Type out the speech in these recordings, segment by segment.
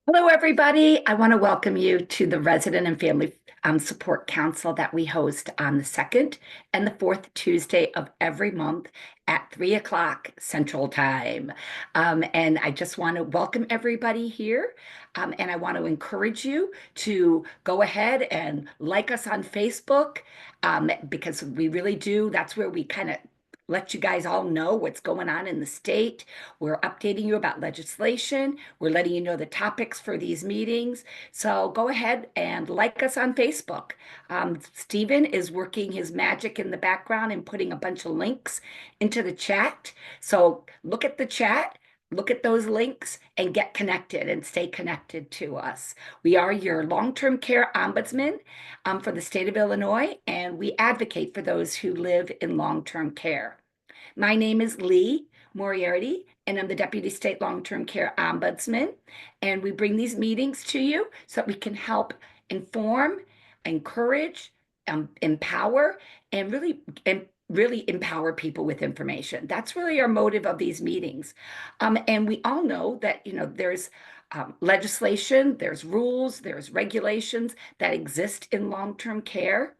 Hello, everybody. I want to welcome you to the Resident and Family Support Council that we host on the second and the fourth Tuesday of every month at 3 o'clock Central Time. And I just want to welcome everybody here. And I want to encourage you to go ahead and like us on Facebook because we really do. That's where we kind of let you guys all know what's going on in the state. We're updating you about legislation. We're letting you know the topics for these meetings. So go ahead and like us on Facebook. Stephen is working his magic in the background and putting a bunch of links into the chat. So look at the chat. Look at those links and get connected and stay connected to us. We are your long-term care ombudsman for the state of Illinois, and we advocate for those who live in long-term care. My name is Lee Moriarty, and I'm the Deputy State Long-Term Care Ombudsman. And we bring these meetings to you so that we can help inform, encourage, empower, and really empower people with information. That's really our motive of these meetings. And we all know that, there's legislation, there's rules, there's regulations that exist in long-term care.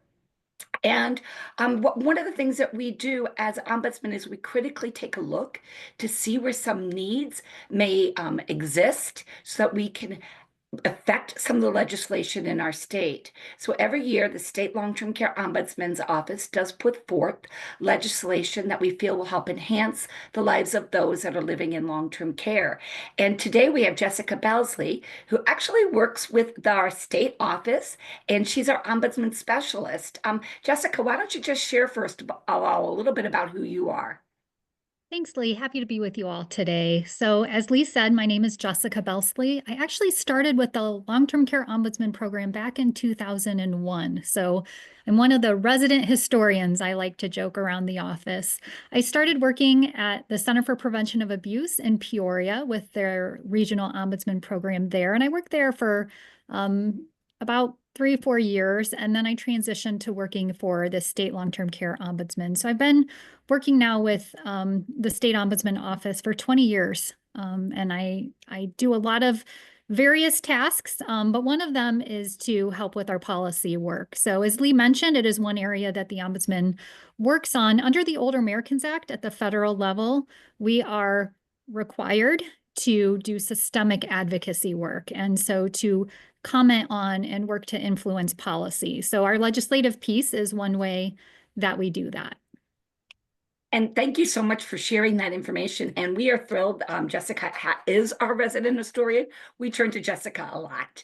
And one of the things that we do as ombudsman is we critically take a look to see where some needs may exist so that we can affect some of the legislation in our state. So every year, the State Long-Term Care Ombudsman's Office does put forth legislation that we feel will help enhance the lives of those that are living in long-term care. And today we have Jessica Belsly, who actually works with our state office, and she's our Ombudsman Specialist. Jessica, why don't you just share first a little bit about who you are? Thanks, Lee. Happy to be with you all today. So, as Lee said, my name is Jessica Belsly. I actually started with the Long-Term Care Ombudsman Program back in 2001. So, I'm one of the resident historians, I like to joke around the office. I started working at the Center for Prevention of Abuse in Peoria with their regional ombudsman program there. And I worked there for about 3 or 4 years. And then I transitioned to working for the state long-term care ombudsman. So I've been working now with the state ombudsman office for 20 years. And I do a lot of various tasks, but one of them is to help with our policy work. So as Lee mentioned, it is one area that the ombudsman works on. Under the Older Americans Act at the federal level, we are required to do systemic advocacy work. And so to comment on and work to influence policy. So our legislative piece is one way that we do that. And thank you so much for sharing that information. And we are thrilled. Jessica is our resident historian. We turn to Jessica a lot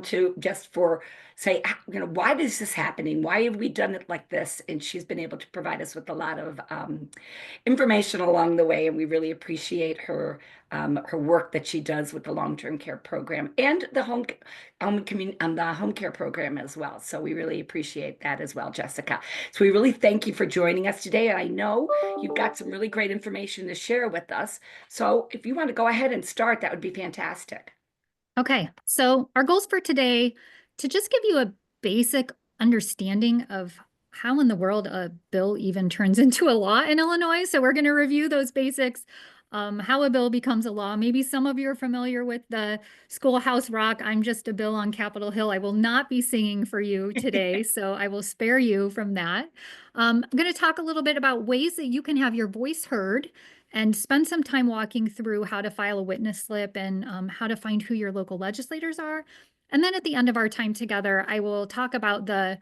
to just for say, why is this happening? Why have we done it like this? And she's been able to provide us with a lot of information along the way. And we really appreciate her work that she does with the long-term care program and the home care program as well. So we really appreciate that as well, Jessica. So we really thank you for joining us today. And I know you've got some really great information to share with us. So if you want to go ahead and start, that would be fantastic. Okay, so our goals for today, to just give you a basic understanding of how in the world a bill even turns into a law in Illinois. So we're going to review those basics, how a bill becomes a law. Maybe some of you are familiar with the Schoolhouse Rock, I'm just a bill on Capitol Hill. I will not be singing for you today, so I will spare you from that. I'm going to talk a little bit about ways that you can have your voice heard and spend some time walking through how to file a witness slip and how to find who your local legislators are. And then at the end of our time together, I will talk about the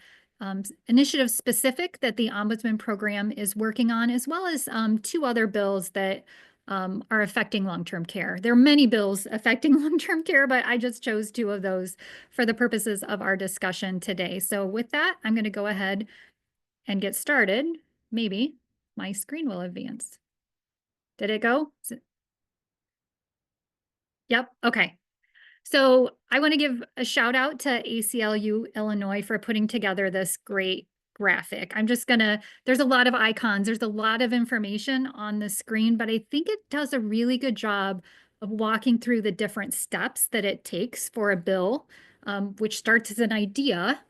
initiative specific that the Ombudsman Program is working on, as well as 2 other bills that are affecting long-term care. There are many bills affecting long-term care, but I just chose 2 of those for the purposes of our discussion today. So with that, I'm going to go ahead and get started. Maybe my screen will advance. Did it go? Yep. Okay. So I want to give a shout out to ACLU Illinois for putting together this great graphic. There's a lot of icons, there's a lot of information on the screen, but I think it does a really good job of walking through the different steps that it takes for a bill, which starts as an idea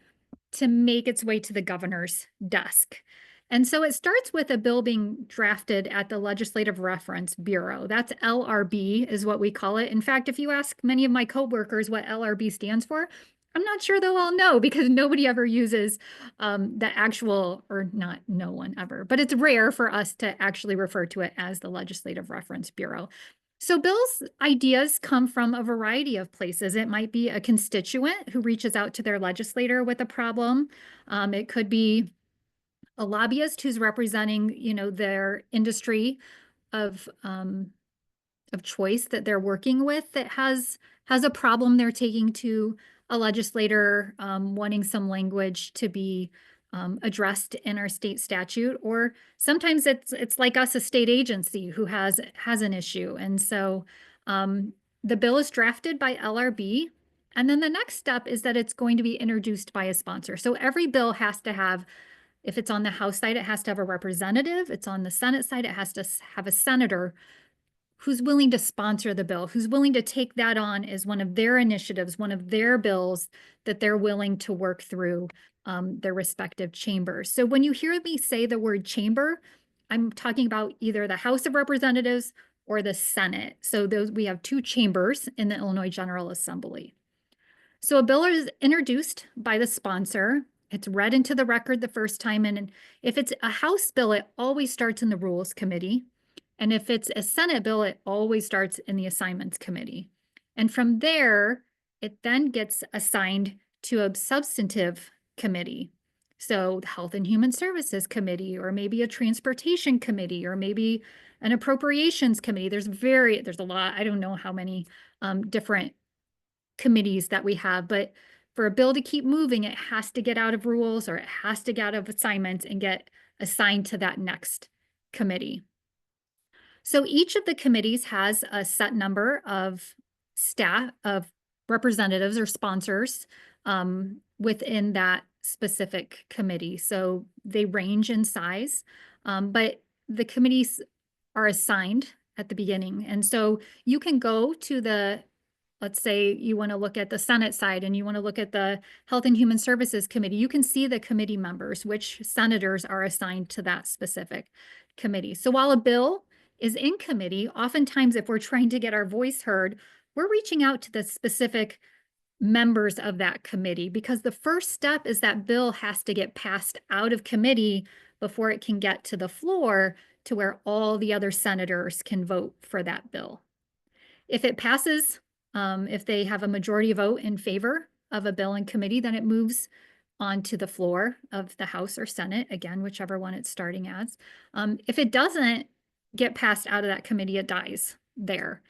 to make its way to the governor's desk. And so it starts with a bill being drafted at the Legislative Reference Bureau. That's LRB is what we call it. In fact, if you ask many of my coworkers what LRB stands for, I'm not sure they'll all know because nobody ever uses the actual, or not no one ever, but it's rare for us to actually refer to it as the Legislative Reference Bureau. So Bill's ideas come from a variety of places. It might be a constituent who reaches out to their legislator with a problem. It could be a lobbyist who's representing, their industry of choice that they're working with that has a problem they're taking to a legislator, wanting some language to be addressed in our state statute. Or sometimes it's like us, a state agency who has an issue. And so the bill is drafted by LRB. And then the next step is that it's going to be introduced by a sponsor. So every bill has to have, if it's on the House side, it has to have a representative. It's on the Senate side, it has to have a senator who's willing to sponsor the bill, who's willing to take that on as one of their initiatives, one of their bills that they're willing to work through their respective chambers. So when you hear me say the word chamber, I'm talking about either the House of Representatives or the Senate. So we have two chambers in the Illinois General Assembly. So a bill is introduced by the sponsor. It's read into the record the first time. And if it's a House bill, it always starts in the Rules Committee. And if it's a Senate bill, it always starts in the Assignments Committee. And from there, it then gets assigned to a substantive committee. So the Health and Human Services Committee, or maybe a Transportation Committee, or maybe an Appropriations Committee. There's a lot, I don't know how many different committees that we have, but for a bill to keep moving, it has to get out of rules, or it has to get out of assignments and get assigned to that next committee. So each of the committees has a set number of staff, of representatives or sponsors within that specific committee. So they range in size, but the committees are assigned at the beginning. And so you can go to let's say you want to look at the Senate side and you want to look at the Health and Human Services Committee. You can see the committee members, which senators are assigned to that specific committee. So while a bill is in committee, oftentimes if we're trying to get our voice heard, we're reaching out to the specific members of that committee, because the first step is that bill has to get passed out of committee before it can get to the floor to where all the other senators can vote for that bill. If it passes, if they have a majority vote in favor of a bill in committee, then it moves onto the floor of the House or Senate, again, whichever one it's starting as. If it doesn't get passed out of that committee, it dies there.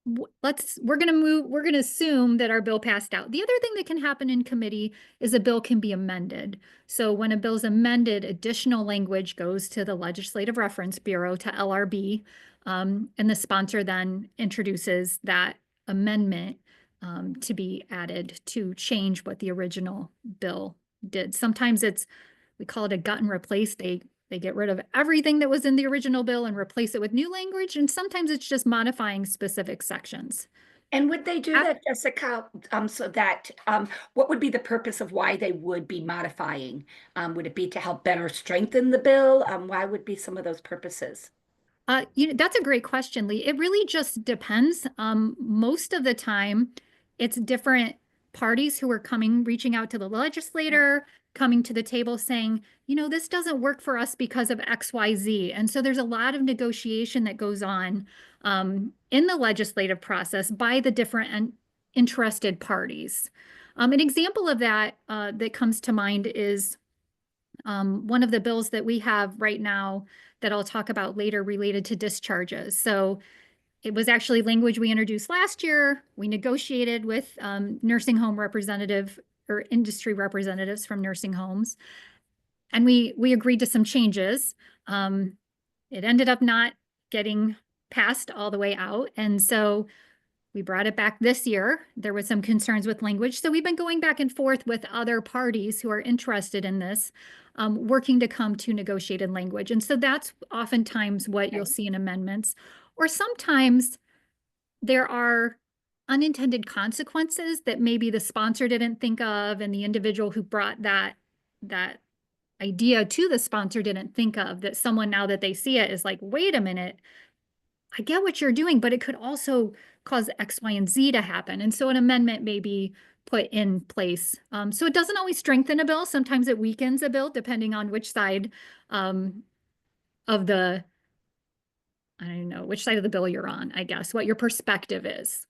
We're going to assume that our bill passed out. The other thing that can happen in committee is a bill can be amended. So when a bill is amended, additional language goes to the Legislative Reference Bureau, to LRB, and the sponsor then introduces that amendment to be added to change what the original bill did. Sometimes we call it a gut and replace. They get rid of everything that was in the original bill and replace it with new language. And sometimes it's just modifying specific sections. And would they do that, Jessica, so that what would be the purpose of why they would be modifying? Would it be to help better strengthen the bill? Why would be some of those purposes? That's a great question, Lee. It really just depends. Most of the time, it's different parties who are reaching out to the legislator, coming to the table saying, this doesn't work for us because of XYZ. And so there's a lot of negotiation that goes on in the legislative process by the different interested parties. An example of that that comes to mind is one of the bills that we have right now that I'll talk about later related to discharges. So it was actually language we introduced last year. We negotiated with nursing home representative or industry representatives from nursing homes, and we agreed to some changes. It ended up not getting passed all the way out, and so we brought it back this year. There was some concerns with language, so we've been going back and forth with other parties who are interested in this, working to come to negotiated language. And so that's oftentimes what you'll see in amendments. Or sometimes there are unintended consequences that maybe the sponsor didn't think of, and the individual who brought that idea to the sponsor didn't think of, that someone, now that they see it, is like, wait a minute, I get what you're doing, but it could also cause X, Y, and Z to happen. And so an amendment may be put in place. So it doesn't always strengthen a bill. Sometimes it weakens a bill, depending on which side of the, I don't know, which side of the bill you're on, I guess, what your perspective is.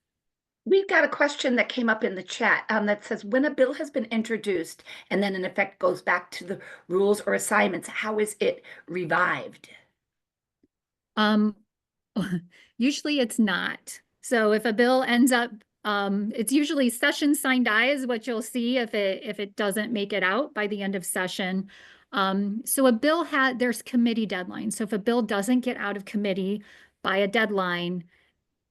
We've got a question that came up in the chat that says, when a bill has been introduced and then in effect goes back to the rules or assignments, how is it revived? Usually it's not. So if a bill ends up, it's usually session signed aye is what you'll see if it doesn't make it out by the end of session. So a bill there's committee deadlines. So if a bill doesn't get out of committee by a deadline,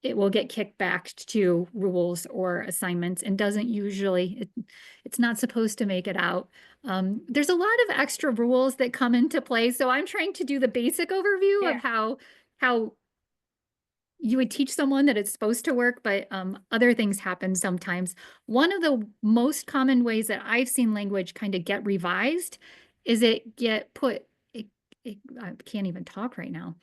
it will get kicked back to rules or assignments, and doesn't usually, it's not supposed to make it out. There's a lot of extra rules that come into play. So I'm trying to do the basic overview of how you would teach someone that it's supposed to work, but other things happen sometimes. One of the most common ways that I've seen language kind of get revised is I can't even talk right now.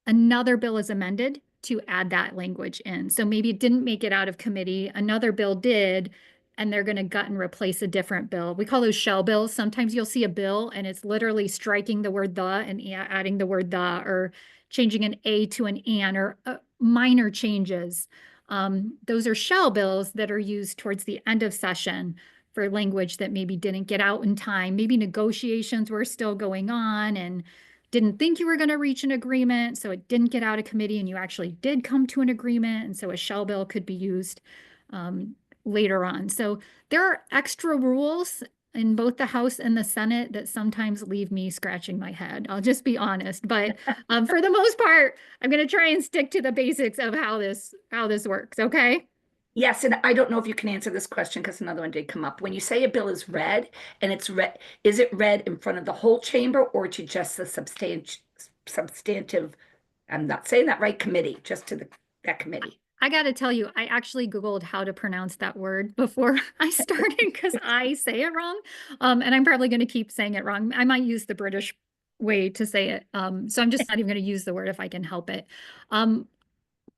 Another bill is amended to add that language in. So maybe it didn't make it out of committee, another bill did, and they're going to gut and replace a different bill. We call those shell bills. Sometimes you'll see a bill and it's literally striking the word the and adding the word the, or changing an A to an an, or minor changes. Those are shell bills that are used towards the end of session for language that maybe didn't get out in time. Maybe negotiations were still going on and didn't think you were going to reach an agreement, so it didn't get out of committee and you actually did come to an agreement. And so a shell bill could be used later on. So there are extra rules in both the House and the Senate that sometimes leave me scratching my head. I'll just be honest. But for the most part, I'm going to try and stick to the basics of how this works. Okay. Yes, and I don't know if you can answer this question because another one did come up. When you say a bill is read and it's read, is it read in front of the whole chamber or to just the substantive, I'm not saying that right, committee, just to that committee? I got to tell you, I actually Googled how to pronounce that word before I started because I say it wrong. And I'm probably going to keep saying it wrong. I might use the British way to say it. So I'm just not even going to use the word if I can help it.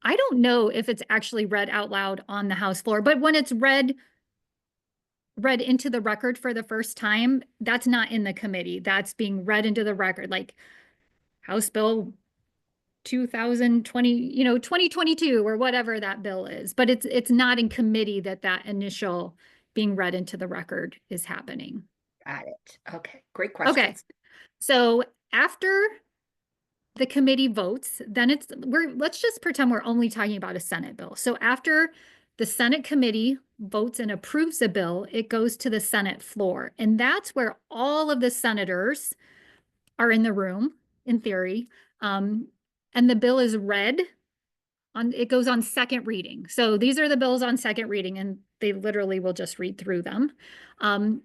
I don't know if it's actually read out loud on the House floor, but when it's read into the record for the first time, that's not in the committee. That's being read into the record, like House Bill 2020, 2022 or whatever that bill is. But it's not in committee that initial being read into the record is happening. Got it. Okay, great questions. Okay, so after the committee votes, then let's just pretend we're only talking about a Senate bill. So after the Senate committee votes and approves a bill, it goes to the Senate floor. And that's where all of the senators are in the room, in theory. And the bill is read. It goes on second reading. So these are the bills on second reading, and they literally will just read through them. And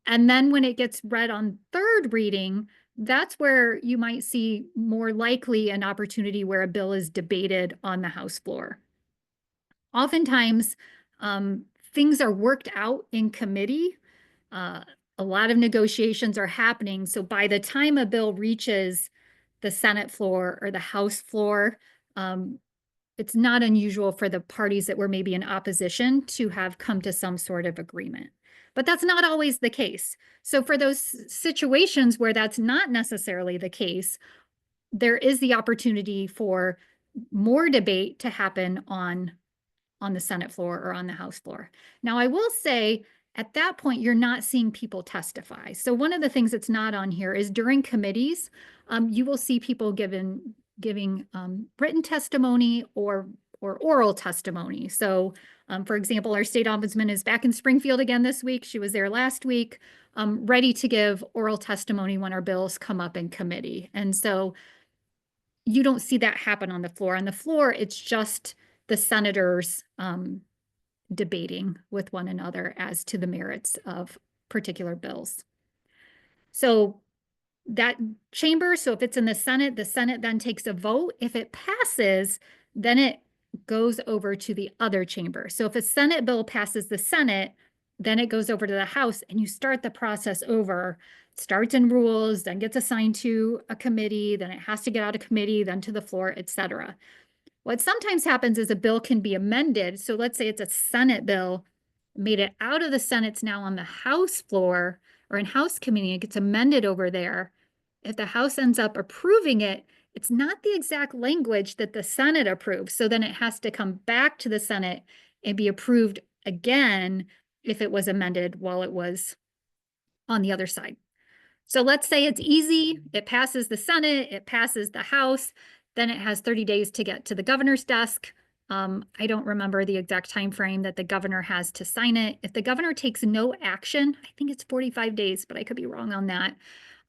then when it gets read on third reading, that's where you might see more likely an opportunity where a bill is debated on the House floor. Oftentimes, things are worked out in committee. A lot of negotiations are happening. So by the time a bill reaches the Senate floor or the House floor, it's not unusual for the parties that were maybe in opposition to have come to some sort of agreement. But that's not always the case. So for those situations where that's not necessarily the case, there is the opportunity for more debate to happen on the Senate floor or on the House floor. Now, I will say at that point, you're not seeing people testify. So one of the things that's not on here is during committees, you will see people giving written testimony or oral testimony. So for example, our state ombudsman is back in Springfield again this week. She was there last week, ready to give oral testimony when our bills come up in committee. And so you don't see that happen on the floor. On the floor, it's just the senators debating with one another as to the merits of particular bills. So that chamber, so if it's in the Senate then takes a vote. If it passes, then it goes over to the other chamber. So if a Senate bill passes the Senate, then it goes over to the House and you start the process over. It starts in rules, then gets assigned to a committee, then it has to get out of committee, then to the floor, etc. What sometimes happens is a bill can be amended. So let's say it's a Senate bill, made it out of the Senate, it's now on the House floor or in House committee, it gets amended over there. If the House ends up approving it, it's not the exact language that the Senate approves. So then it has to come back to the Senate and be approved again if it was amended while it was on the other side. So let's say it's easy. It passes the Senate, it passes the House, then it has 30 days to get to the governor's desk. I don't remember the exact time frame that the governor has to sign it. If the governor takes no action, I think it's 45 days, but I could be wrong on that.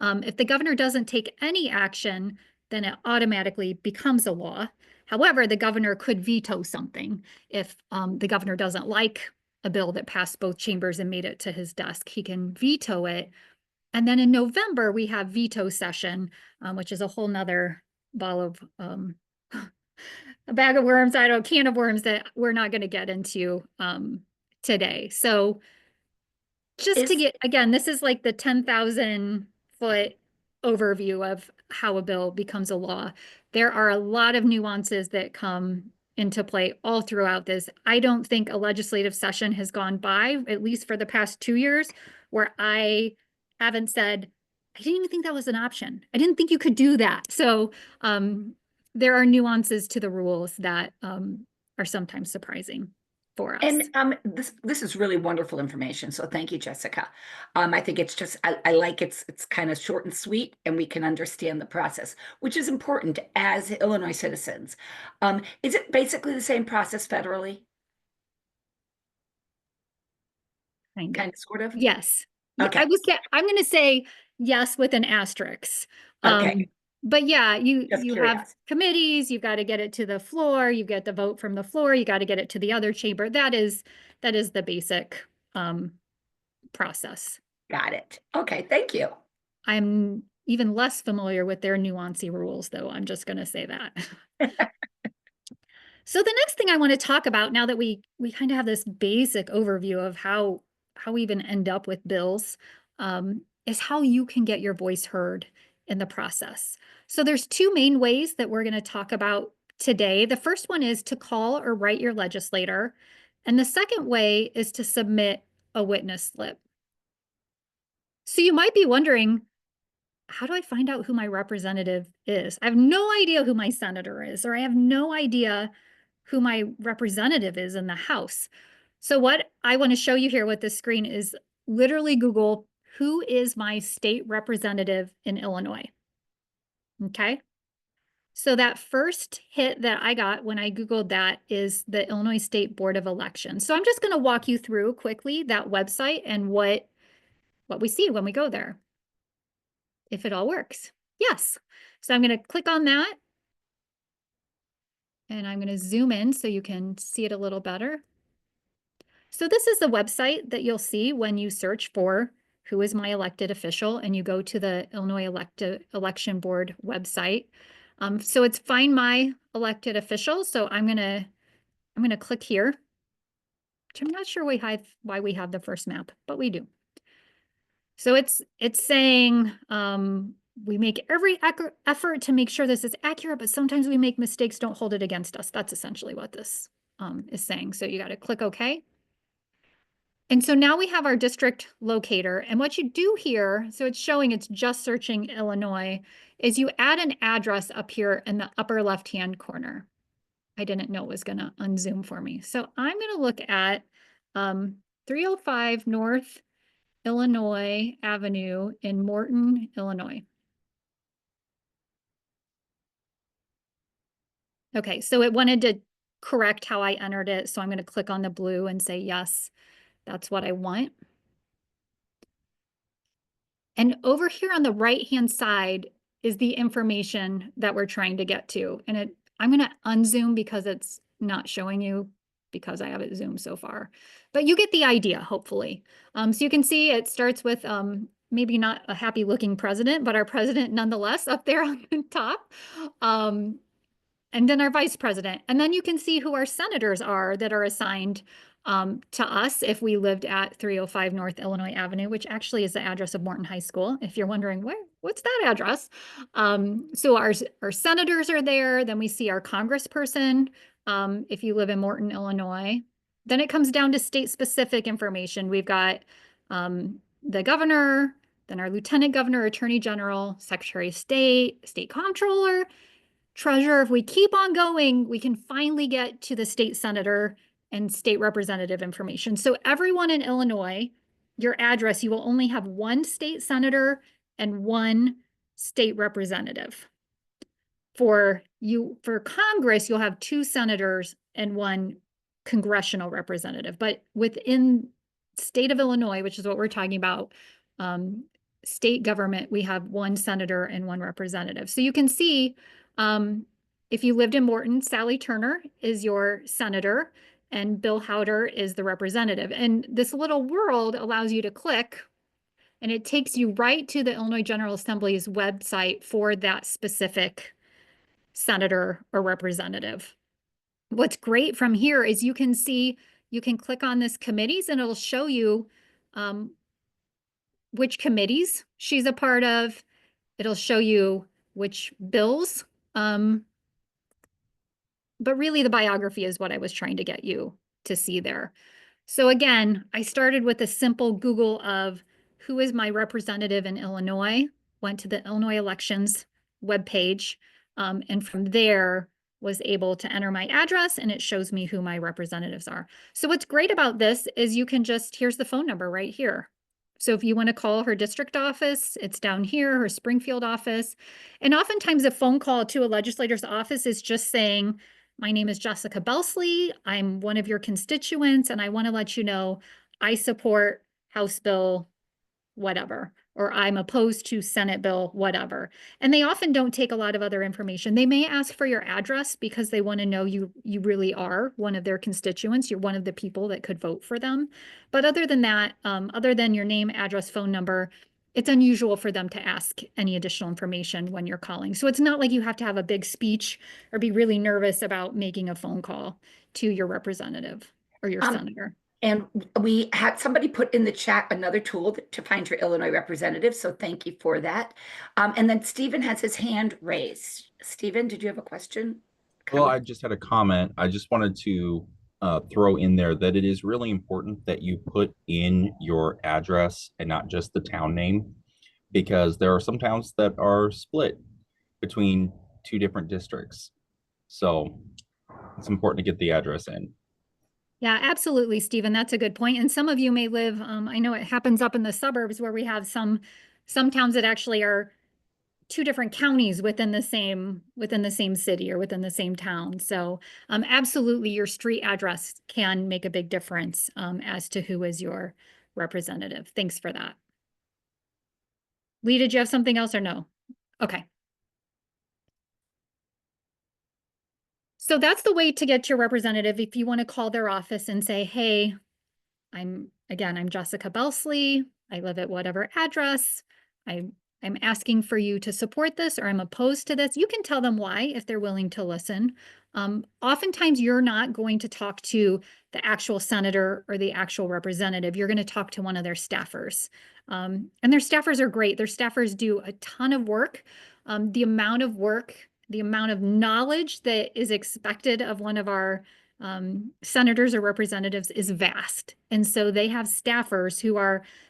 If the governor doesn't take any action, then it automatically becomes a law. However, the governor could veto something. If the governor doesn't like a bill that passed both chambers and made it to his desk, he can veto it. And then in November, we have veto session, which is a whole nother ball of a bag of worms, a can of worms that we're not going to get into today. So just to get, again, this is like the 10,000-foot overview of how a bill becomes a law. There are a lot of nuances that come into play all throughout this. I don't think a legislative session has gone by, at least for the past 2 years, where I haven't said, I didn't even think that was an option. I didn't think you could do that. So there are nuances to the rules that are sometimes surprising for us. And this is really wonderful information. So thank you, Jessica. I think it's just I like it's kind of short and sweet, and we can understand the process, which is important as Illinois citizens. Is it basically the same process federally? Kind of, sort of. Yes. Okay. I'm going to say yes with an asterisk. Okay. But yeah, you curious. have committees, you've got to get it to the floor, you get the vote from the floor, you got to get it to the other chamber. That is the basic process. Got it. Okay, thank you. I'm even less familiar with their nuancy rules, though. I'm just going to say that. So the next thing I want to talk about, now that we kind of have this basic overview of how we even end up with bills, is how you can get your voice heard in the process. So there's two main ways that we're going to talk about today. The first one is to call or write your legislator. And the second way is to submit a witness slip. So you might be wondering, how do I find out who my representative is? I have no idea who my senator is, or I have no idea who my representative is in the House. So what I want to show you here with this screen is literally Google, who is my state representative in Illinois? Okay. So that first hit that I got when I Googled that is the Illinois State Board of Elections. So I'm just going to walk you through quickly that website and what we see when we go there. If it all works. Yes. So I'm going to click on that. And I'm going to zoom in so you can see it a little better. So this is the website that you'll see when you search for who is my elected official and you go to the Illinois Election Board website. So it's find my elected official. So I'm going to click here, which I'm not sure why we have the first map, but we do. So it's saying we make every effort to make sure this is accurate, but sometimes we make mistakes. Don't hold it against us. That's essentially what this is saying. So you got to click OK. And so now we have our district locator. And what you do here, so it's showing it's just searching Illinois, is you add an address up here in the upper left-hand corner. I didn't know it was going to unzoom for me. So I'm going to look at 305 North Illinois Avenue in Morton, Illinois. Okay, so it wanted to correct how I entered it. So I'm going to click on the blue and say, yes, that's what I want. And over here on the right-hand side is the information that we're trying to get to. And I'm going to unzoom because it's not showing you because I have it zoomed so far. But you get the idea, hopefully. So you can see it starts with maybe not a happy looking president, but our president nonetheless up there on the top. And then our vice president. And then you can see who our senators are that are assigned To us if we lived at 305 North Illinois Avenue, which actually is the address of Morton High School. If you're wondering, what's that address? So our senators are there. Then we see our congressperson. If you live in Morton, Illinois, then it comes down to state specific information. We've got the governor, then our lieutenant governor, attorney general, secretary of state, state comptroller, treasurer. If we keep on going, we can finally get to the state senator and state representative information. So everyone in Illinois, your address, you will only have one state senator and one state representative. For Congress, you'll have two senators and one congressional representative. But within state of Illinois, which is what we're talking about, state government, we have one senator and one representative. So you can see, if you lived in Morton, Sally Turner is your senator and Bill Howder is the representative. And this little world allows you to click and it takes you right to the Illinois General Assembly's website for that specific senator or representative. What's great from here is you can see, you can click on this committees and it'll show you which committees she's a part of. It'll show you which bills. But really the biography is what I was trying to get you to see there. So again, I started with a simple Google of who is my representative in Illinois, went to the Illinois elections webpage, and from there was able to enter my address and it shows me who my representatives are. So what's great about this is you can just, here's the phone number right here. So if you want to call her district office, it's down here, her Springfield office. And oftentimes a phone call to a legislator's office is just saying, my name is Jessica Belsly. I'm one of your constituents, and I want to let you know I support House Bill whatever, or I'm opposed to Senate Bill whatever. And they often don't take a lot of other information. They may ask for your address because they want to know you really are one of their constituents. You're one of the people that could vote for them. But other than that, other than your name, address, phone number, it's unusual for them to ask any additional information when you're calling. So it's not like you have to have a big speech or be really nervous about making a phone call to your representative or your senator. And we had somebody put in the chat another tool to find your Illinois representative. So thank you for that. And then Stephen has his hand raised. Stephen, did you have a question? Well, I just had a comment. I just wanted to throw in there that it is really important that you put in your address and not just the town name, because there are some towns that are split between two different districts. So it's important to get the address in. Yeah, absolutely, Stephen. That's a good point. And some of you may live, I know it happens up in the suburbs where we have some towns that actually are two different counties within the same city or within the same town. So absolutely, your street address can make a big difference as to who is your representative. Thanks for that. Lee, did you have something else or no? Okay. So that's the way to get your representative. If you want to call their office and say, hey, I'm Jessica Belsly. I live at whatever address. I'm asking for you to support this, or I'm opposed to this. You can tell them why if they're willing to listen. Oftentimes you're not going to talk to the actual senator or the actual representative. You're going to talk to one of their staffers. And their staffers are great. Their staffers do a ton of work. The amount of work, the amount of knowledge that is expected of one of our senators or representatives is vast. And so they have staffers who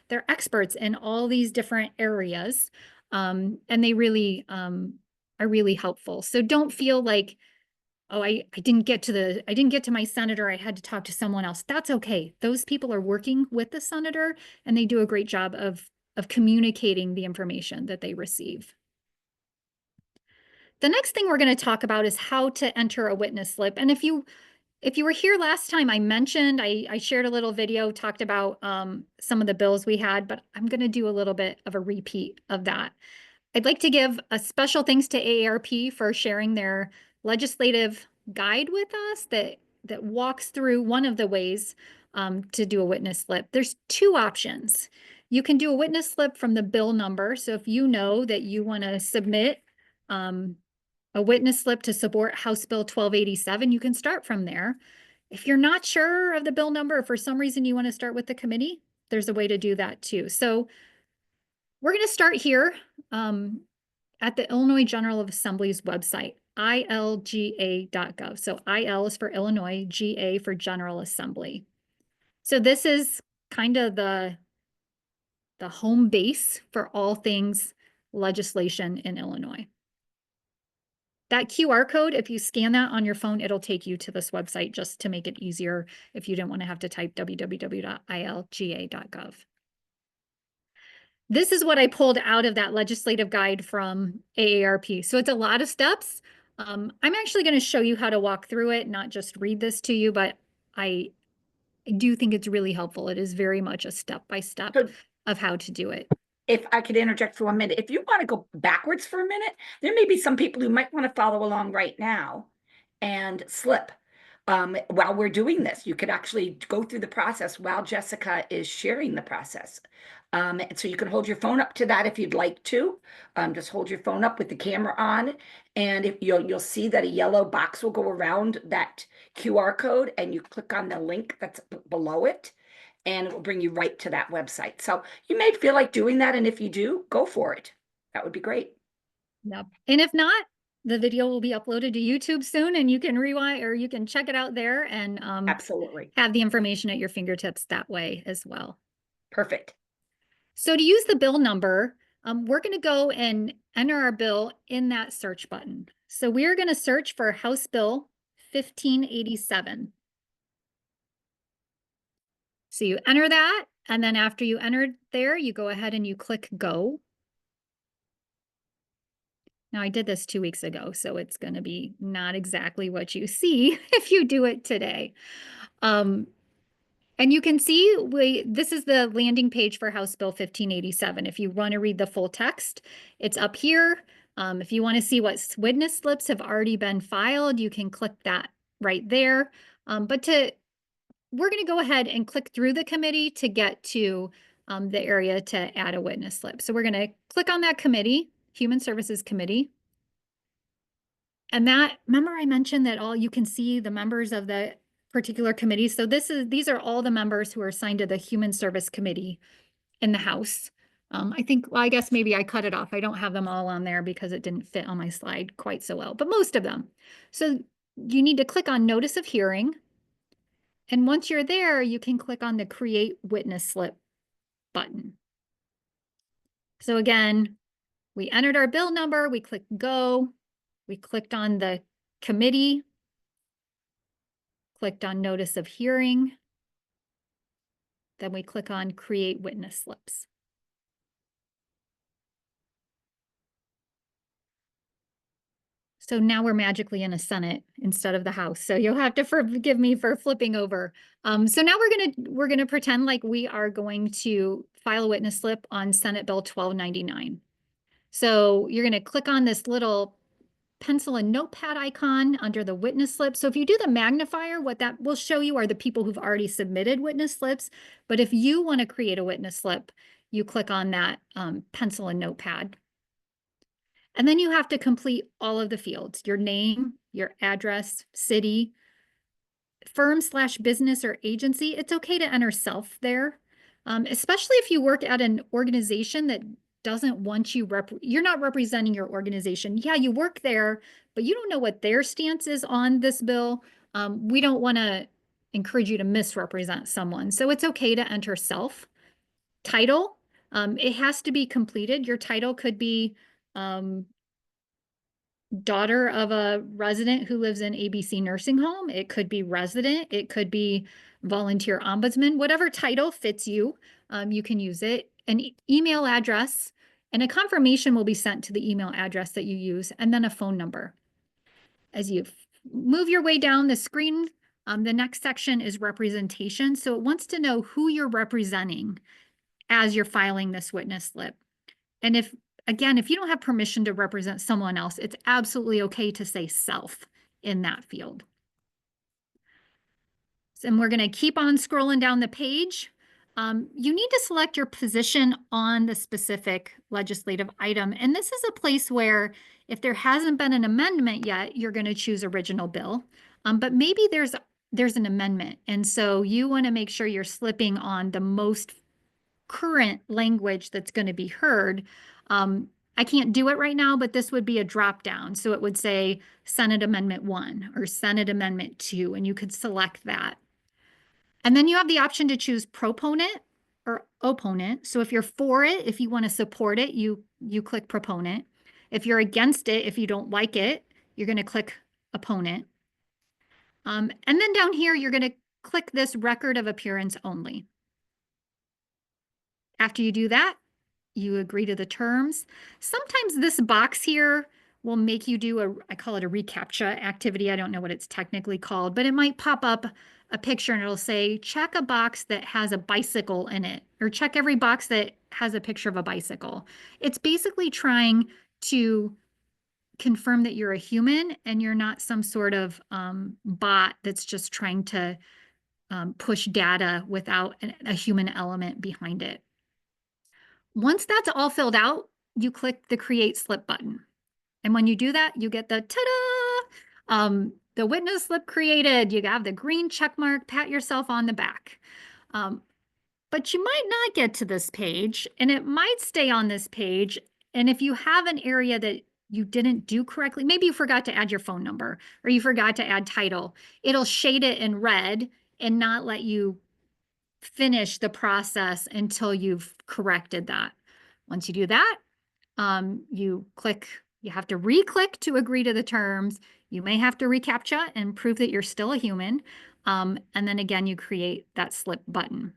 they're experts in all these different areas. And they really are really helpful. So don't feel like, oh, I didn't get to my senator. I had to talk to someone else. That's okay. Those people are working with the senator and they do a great job of communicating the information that they receive. The next thing we're going to talk about is how to enter a witness slip. And if you were here last time, I mentioned, I shared a little video, talked about some of the bills we had, but I'm going to do a little bit of a repeat of that. I'd like to give a special thanks to AARP for sharing their legislative guide with us that walks through one of the ways to do a witness slip. There's two options. You can do a witness slip from the bill number. So if you know that you want to submit a witness slip to support House Bill 1287, you can start from there. if you're not sure of the bill number, or for some reason you want to start with the committee, there's a way to do that too. So we're going to start here at the Illinois General Assembly's website, ilga.gov. So IL is for Illinois, GA for General Assembly. So this is kind of the home base for all things legislation in Illinois. That QR code, if you scan that on your phone, it'll take you to this website just to make it easier if you didn't want to have to type www.ilga.gov. This is what I pulled out of that legislative guide from AARP. So it's a lot of steps. I'm actually going to show you how to walk through it, not just read this to you, but I do think it's really helpful. It is very much a step-by-step of how to do it. If I could interject for 1 minute, if you want to go backwards for a minute, there may be some people who might want to follow along right now and slip. While we're doing this, you could actually go through the process while Jessica is sharing the process. And so you can hold your phone up to that if you'd like to. Just hold your phone up with the camera on, and if you'll see that a yellow box will go around that QR code, and you click on the link that's below it, and it will bring you right to that website. So you may feel like doing that, and if you do, go for it. That would be great. Yep. And if not, the video will be uploaded to YouTube soon, and you can rewind or you can check it out there and absolutely have the information at your fingertips that way as well. Perfect. So to use the bill number, we're going to go and enter our bill in that search button. So we are going to search for House Bill 1587. So you enter that, and then after you enter there, you go ahead and you click Go. Now, I did this 2 weeks ago, so it's going to be not exactly what you see if you do it today. And you can see this is the landing page for House Bill 1587. If you want to read the full text, it's up here. If you want to see what witness slips have already been filed, you can click that right there. We're going to go ahead and click through the committee to get to the area to add a witness slip. So we're going to click on that committee, Human Services Committee. And that, remember I mentioned that all you can see the members of the particular committee. So these are all the members who are assigned to the Human Service Committee in the House. I guess maybe I cut it off. I don't have them all on there because it didn't fit on my slide quite so well, but most of them. So you need to click on Notice of Hearing. And once you're there, you can click on the Create Witness Slip button. So again, we entered our bill number, we clicked Go, we clicked on the committee, clicked on Notice of Hearing, then we click on Create Witness Slips. So now we're magically in a Senate instead of the House. So you'll have to forgive me for flipping over. So now we're gonna pretend like we are going to file a witness slip on Senate Bill 1299. So you're gonna click on this little pencil and notepad icon under the witness slip. So if you do the magnifier, what that will show you are the people who've already submitted witness slips. But if you want to create a witness slip, you click on that pencil and notepad. And then you have to complete all of the fields, your name, your address, city, firm/business or agency. It's okay to enter self there, especially if you work at an organization that doesn't want you, you're not representing your organization. Yeah, you work there, but you don't know what their stance is on this bill. We don't want to encourage you to misrepresent someone. So it's okay to enter self. Title, it has to be completed. Your title could be daughter of a resident who lives in ABC nursing home. It could be resident. It could be volunteer ombudsman. Whatever title fits you, you can use it. An email address and a confirmation will be sent to the email address that you use, and then a phone number. As you move your way down the screen, the next section is representation. So it wants to know who you're representing as you're filing this witness slip. And if you don't have permission to represent someone else, it's absolutely okay to say self in that field. And we're going to keep on scrolling down the page. You need to select your position on the specific legislative item. And this is a place where if there hasn't been an amendment yet, you're going to choose original bill. But maybe there's there's an amendment. And so you want to make sure you're slipping on the most current language that's going to be heard. I can't do it right now, but this would be a drop down. So it would say Senate Amendment 1 or Senate Amendment 2, and you could select that. And then you have the option to choose proponent or opponent. So if you're for it, if you want to support it, you click proponent. If you're against it, if you don't like it, you're going to click opponent. And then down here, you're going to click this record of appearance only. After you do that, you agree to the terms. Sometimes this box here will make you do I call it a reCAPTCHA activity. I don't know what it's technically called, but it might pop up a picture and it'll say, check a box that has a bicycle in it, or check every box that has a picture of a bicycle. It's basically trying to confirm that you're a human and you're not some sort of bot that's just trying to push data without a human element behind it. Once that's all filled out, you click the Create Slip button. And when you do that, you get the ta-da! The witness slip created. You have the green check mark, pat yourself on the back. But you might not get to this page, and it might stay on this page. And if you have an area that you didn't do correctly, maybe you forgot to add your phone number or you forgot to add title, it'll shade it in red and not let you finish the process until you've corrected that. Once you do that, you have to re-click to agree to the terms. You may have to reCAPTCHA and prove that you're still a human. And then again, you create that slip button.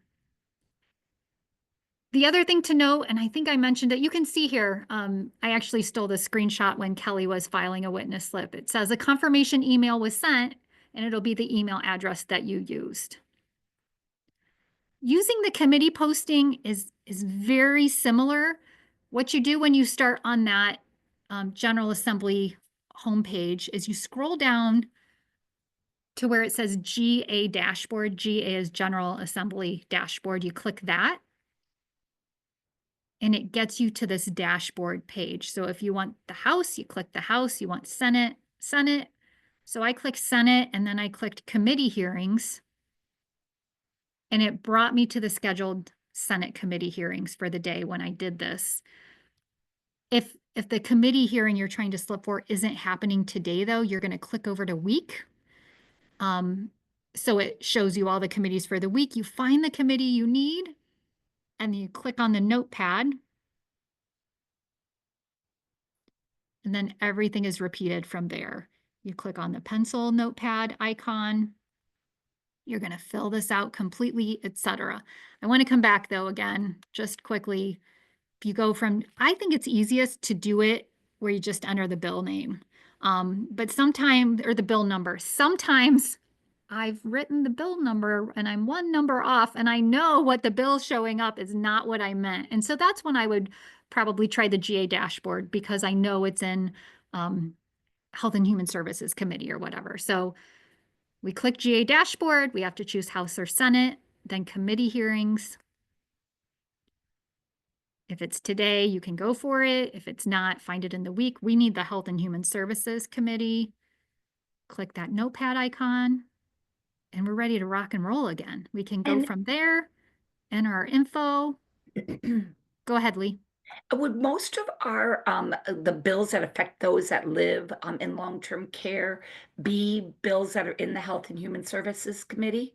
The other thing to note, and I think I mentioned it, you can see here, I actually stole the screenshot when Kelly was filing a witness slip. It says a confirmation email was sent, and it'll be the email address that you used. Using the committee posting is very similar. What you do when you start on that General Assembly homepage is you scroll down to where it says GA dashboard. GA is General Assembly dashboard. You click that, and it gets you to this dashboard page. So if you want the House, you click the House. You want Senate, Senate. So I clicked Senate, and then I clicked committee hearings. And it brought me to the scheduled Senate committee hearings for the day when I did this. If the committee hearing you're trying to slip for isn't happening today, though, you're going to click over to week. So it shows you all the committees for the week. You find the committee you need, and you click on the notepad. And then everything is repeated from there. You click on the pencil notepad icon. You're going to fill this out completely, etc. I want to come back, though, again, just quickly. If you go from, I think it's easiest to do it where you just enter the bill name. But sometimes, or the bill number, sometimes I've written the bill number and I'm one number off and I know what the bill showing up is not what I meant. And so that's when I would probably try the GA dashboard because I know it's in Health and Human Services Committee or whatever. So we click GA dashboard, we have to choose House or Senate, then committee hearings. If it's today, you can go for it. If it's not, find it in the week. We need the Health and Human Services Committee. Click that notepad icon, and we're ready to rock and roll again. We can go from there, enter our info. Go ahead, Lee. Would most of our the bills that affect those that live in long-term care be bills that are in the Health and Human Services Committee?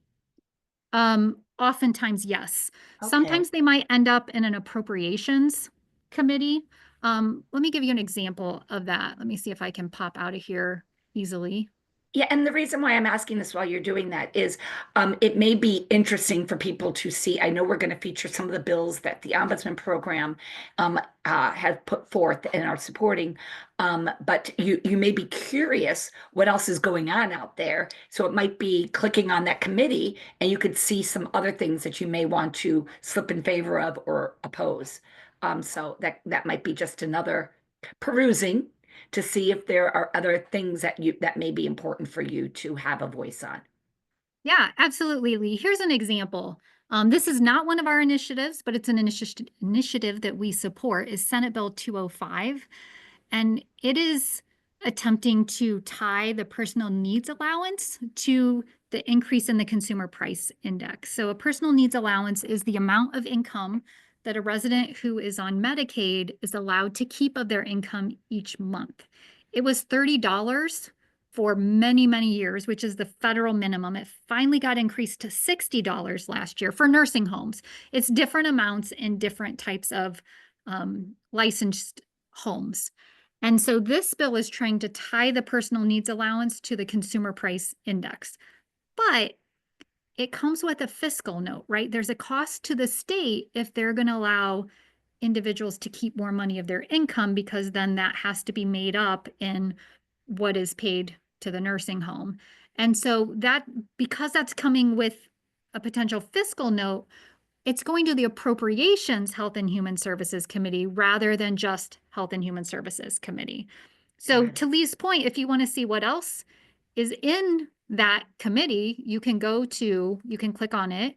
Oftentimes, yes. Okay. Sometimes they might end up in an appropriations committee. Let me give you an example of that. Let me see if I can pop out of here easily. Yeah, and the reason why I'm asking this while you're doing that is it may be interesting for people to see. I know we're going to feature some of the bills that the Ombudsman Program has put forth and are supporting, but you may be curious what else is going on out there. So it might be clicking on that committee and you could see some other things that you may want to slip in favor of or oppose. So that might be just another perusing to see if there are other things that may be important for you to have a voice on. Yeah, absolutely, Lee. Here's an example. This is not one of our initiatives, but it's an initiative that we support, is Senate Bill 205. And it is attempting to tie the personal needs allowance to the increase in the consumer price index. So a personal needs allowance is the amount of income that a resident who is on Medicaid is allowed to keep of their income each month. It was $30 for many, many years, which is the federal minimum. It finally got increased to $60 last year for nursing homes. It's different amounts in different types of licensed homes. And so this bill is trying to tie the personal needs allowance to the consumer price index. But it comes with a fiscal note, right? There's a cost to the state if they're going to allow individuals to keep more money of their income, because then that has to be made up in what is paid to the nursing home. And so that, because that's coming with a potential fiscal note, it's going to the Appropriations Health and Human Services Committee rather than just Health and Human Services Committee. So to Lee's point, if you want to see what else is in that committee, you can click on it,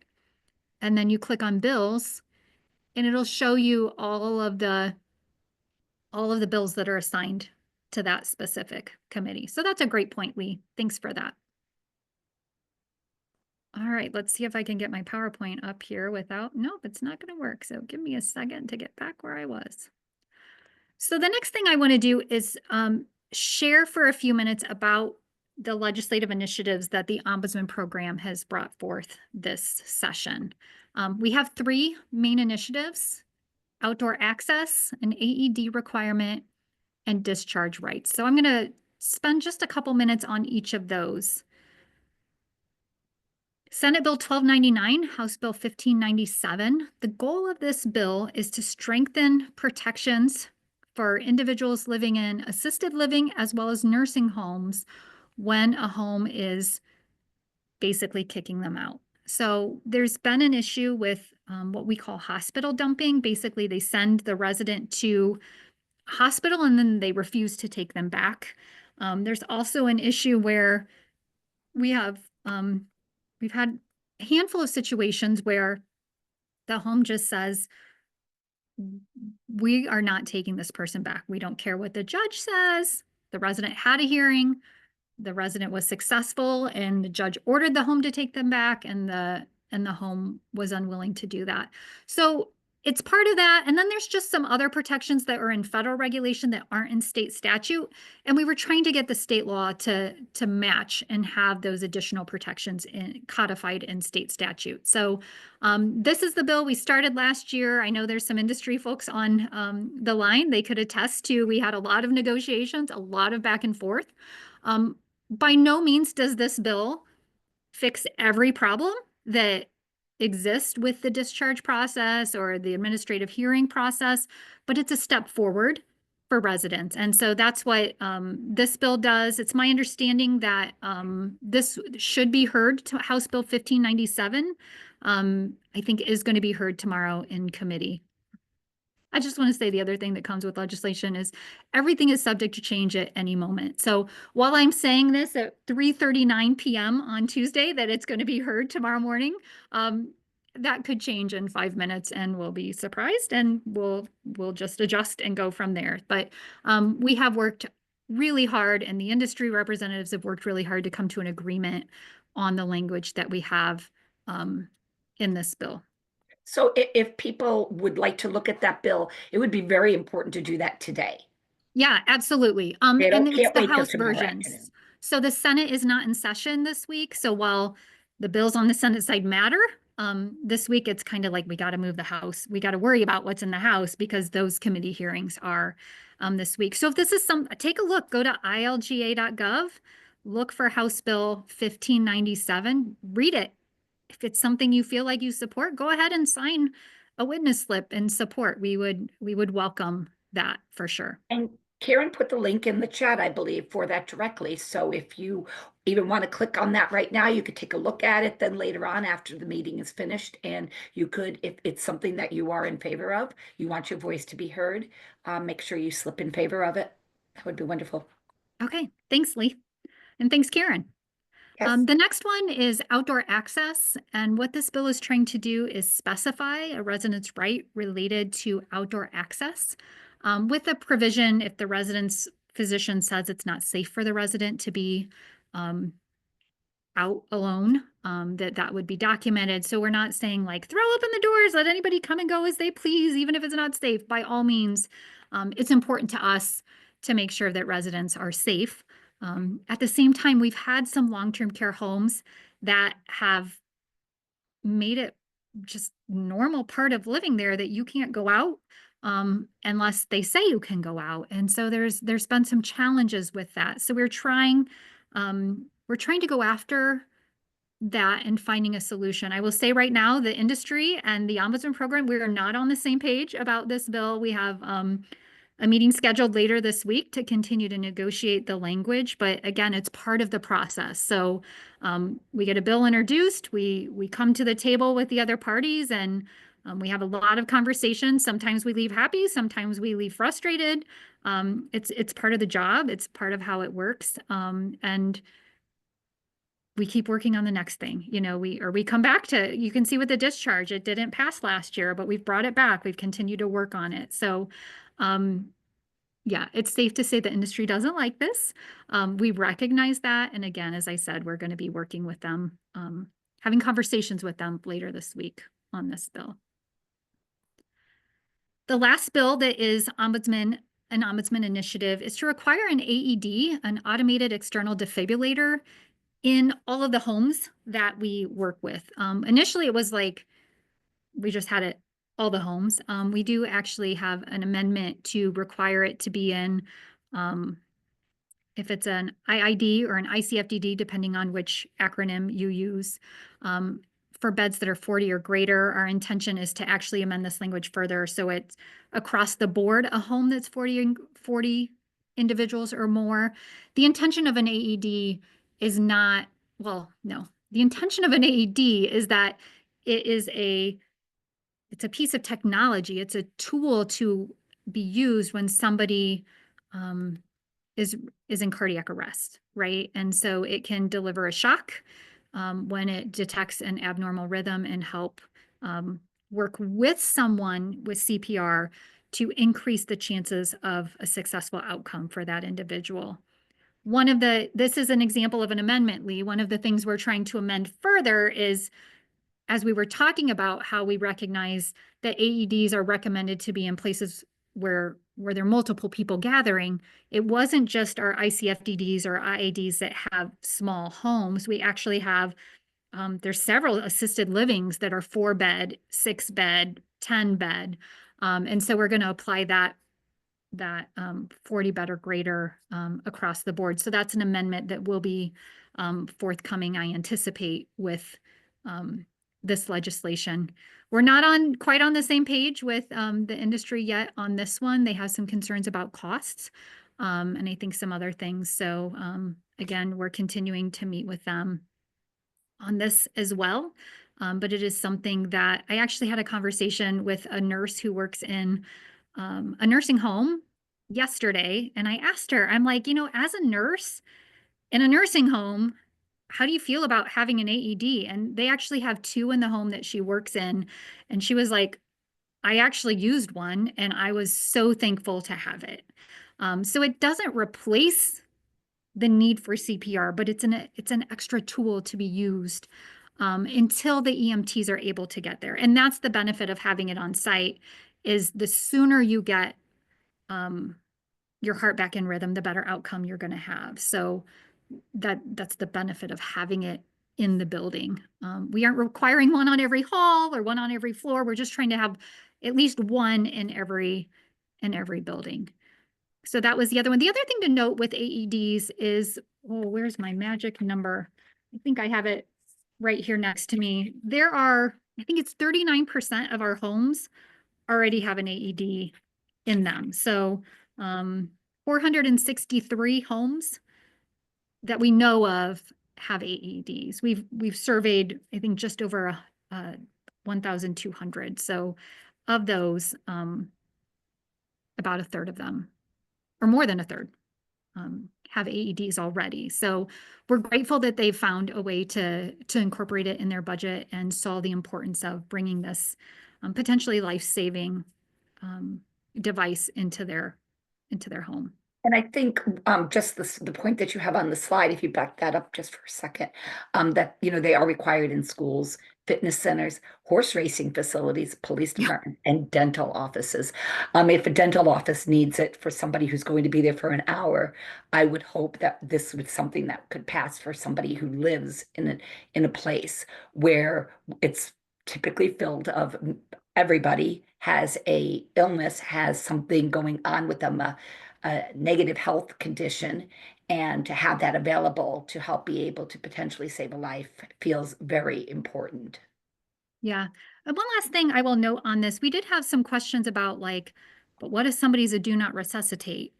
and then you click on bills, and it'll show you all of the bills that are assigned to that specific committee. So that's a great point, Lee. Thanks for that. All right, let's see if I can get my PowerPoint up here without, nope, it's not going to work. So give me a second to get back where I was. So the next thing I want to do is share for a few minutes about the legislative initiatives that the Ombudsman Program has brought forth this session. We have three main initiatives: outdoor access, an AED requirement, and discharge rights. So I'm going to spend just a couple minutes on each of those. Senate Bill 1299, House Bill 1597. The goal of this bill is to strengthen protections for individuals living in assisted living as well as nursing homes when a home is basically kicking them out. So there's been an issue with what we call hospital dumping. Basically, they send the resident to hospital and then they refuse to take them back. There's also an issue where we've had a handful of situations where the home just says, we are not taking this person back. We don't care what the judge says. The resident had a hearing. The resident was successful and the judge ordered the home to take them back, and the home was unwilling to do that. So it's part of that. And then there's just some other protections that are in federal regulation that aren't in state statute. And we were trying to get the state law to match and have those additional protections codified in state statute. So this is the bill we started last year. I know there's some industry folks on the line. They could attest to, we had a lot of negotiations, a lot of back and forth. By no means does this bill fix every problem that exist with the discharge process or the administrative hearing process, but it's a step forward for residents. And so that's what this bill does. It's my understanding that this should be heard to House Bill 1597. I think is going to be heard tomorrow in committee. I just want to say the other thing that comes with legislation is everything is subject to change at any moment. So while I'm saying this at 3:39 p.m. on Tuesday, that it's going to be heard tomorrow morning, that could change in 5 minutes and we'll be surprised, and we'll just adjust and go from there. But we have worked really hard, and the industry representatives have worked really hard to come to an agreement on the language that we have in this bill. So if people would like to look at that bill, it would be very important to do that today. Yeah, absolutely. And it's the House versions. So the Senate is not in session this week. So while the bills on the Senate side matter, this week it's kind of like we got to move the House. We got to worry about what's in the House because those committee hearings are this week. So if this is take a look, go to ilga.gov, look for House Bill 1597, read it. If it's something you feel like you support, go ahead and sign a witness slip in support. We would welcome that for sure. And Karen put the link in the chat, I believe, for that directly. So if you even want to click on that right now, you could take a look at it. Then later on, after the meeting is finished, and you could, if it's something that you are in favor of, you want your voice to be heard, make sure you slip in favor of it. That would be wonderful. Okay, thanks, Lee. And thanks, Karen. Yes. The next one is outdoor access. And what this bill is trying to do is specify a resident's right related to outdoor access with a provision if the residents physician says it's not safe for the resident to be out alone, that would be documented. So we're not saying like throw open the doors, let anybody come and go as they please, even if it's not safe. By all means, it's important to us to make sure that residents are safe. At the same time, we've had some long-term care homes that have made it just normal part of living there that you can't go out unless they say you can go out. And so there's been some challenges with that. So we're trying to go after that and finding a solution. I will say right now, the industry and the Ombudsman program, we are not on the same page about this bill. We have a meeting scheduled later this week to continue to negotiate the language, but again, it's part of the process. So we get a bill introduced, we come to the table with the other parties, and we have a lot of conversations. Sometimes we leave happy, sometimes we leave frustrated. It's part of the job, it's part of how it works, and we keep working on the next thing. You know, we come back to, you can see with the discharge, it didn't pass last year, but we've brought it back. We've continued to work on it. So yeah, it's safe to say the industry doesn't like this. We recognize that. And again, as I said, we're going to be working with them, having conversations with them later this week on this bill. The last bill that is an ombudsman initiative is to require an AED, an automated external defibrillator, in all of the homes that we work with. Initially, it was like we just had it all the homes. We do actually have an amendment to require it to be in, if it's an IID or an ICFDD, depending on which acronym you use. For beds that are 40 or greater, our intention is to actually amend this language further. So it's across the board, a home that's 40 individuals or more. The intention of an AED is not, well, no. The intention of an AED is that it's a piece of technology. It's a tool to be used when somebody is in cardiac arrest, right? And so it can deliver a shock when it detects an abnormal rhythm and help work with someone with CPR to increase the chances of a successful outcome for that individual. This is an example of an amendment, Lee. One of the things we're trying to amend further is, as we were talking about how we recognize that AEDs are recommended to be in places where there are multiple people gathering, it wasn't just our ICFDDs or IADs that have small homes. We actually have, there's several assisted livings that are 4-bed, 6-bed, 10-bed. And so we're going to apply that 40-bed or greater across the board. So that's an amendment that will be forthcoming, I anticipate, with this legislation. We're not quite on the same page with the industry yet on this one. They have some concerns about costs and I think some other things. So again, we're continuing to meet with them on this as well. But it is something that I actually had a conversation with a nurse who works in a nursing home yesterday. And I asked her, I'm like, as a nurse in a nursing home, how do you feel about having an AED? And they actually have 2 in the home that she works in. And she was like, I actually used one and I was so thankful to have it. So it doesn't replace the need for CPR, but it's an extra tool to be used until the EMTs are able to get there. And that's the benefit of having it on site, is the sooner you get your heart back in rhythm, the better outcome you're going to have. So that's the benefit of having it in the building. We aren't requiring one on every hall or one on every floor. We're just trying to have at least one in every building. So that was the other one. The other thing to note with AEDs is, oh, where's my magic number? I think I have it right here next to me. I think it's 39% of our homes already have an AED in them. So 463 homes that we know of have AEDs. We've surveyed, I think, just over 1,200. So of those, about a third of them, or more than a third, have AEDs already. So we're grateful that they've found a way to incorporate it in their budget and saw the importance of bringing this potentially life-saving device into their home. And I think just the point that you have on the slide, if you back that up just for a second, that they are required in schools, fitness centers, horse racing facilities, police Yeah. department, and dental offices. If a dental office needs it for somebody who's going to be there for an hour, I would hope that this was something that could pass for somebody who lives in a place where it's typically filled of everybody has a illness, has something going on with them, a negative health condition, and to have that available to help be able to potentially save a life feels very important. Yeah. And one last thing I will note on this, we did have some questions about like, but what if somebody's a do not resuscitate?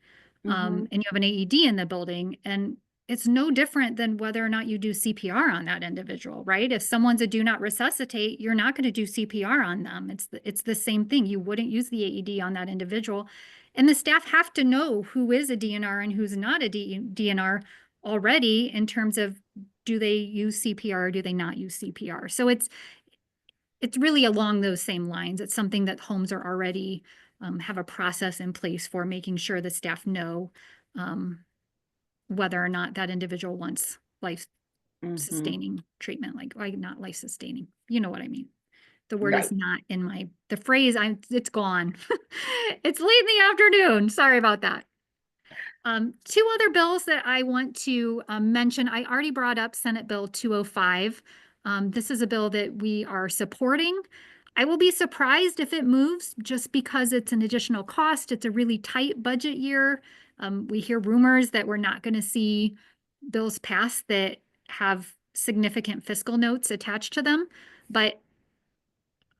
Mhm. And you have an AED in the building, and it's no different than whether or not you do CPR on that individual, right? If someone's a do not resuscitate, you're not going to do CPR on them. It's the same thing. You wouldn't use the AED on that individual. And the staff have to know who is a DNR and who's not a DNR already in terms of, do they use CPR or do they not use CPR? So it's really along those same lines. It's something that homes are already have a process in place for making sure the staff know um, whether or not that individual wants Mhm. life-sustaining treatment, like not life-sustaining. You know what I mean? The word is Right. not in the phrase, it's gone. It's late in the afternoon. Sorry about that. Two other bills that I want to mention. I already brought up Senate Bill 205. This is a bill that we are supporting. I will be surprised if it moves just because it's an additional cost. It's a really tight budget year. We hear rumors that we're not going to see bills pass that have significant fiscal notes attached to them, but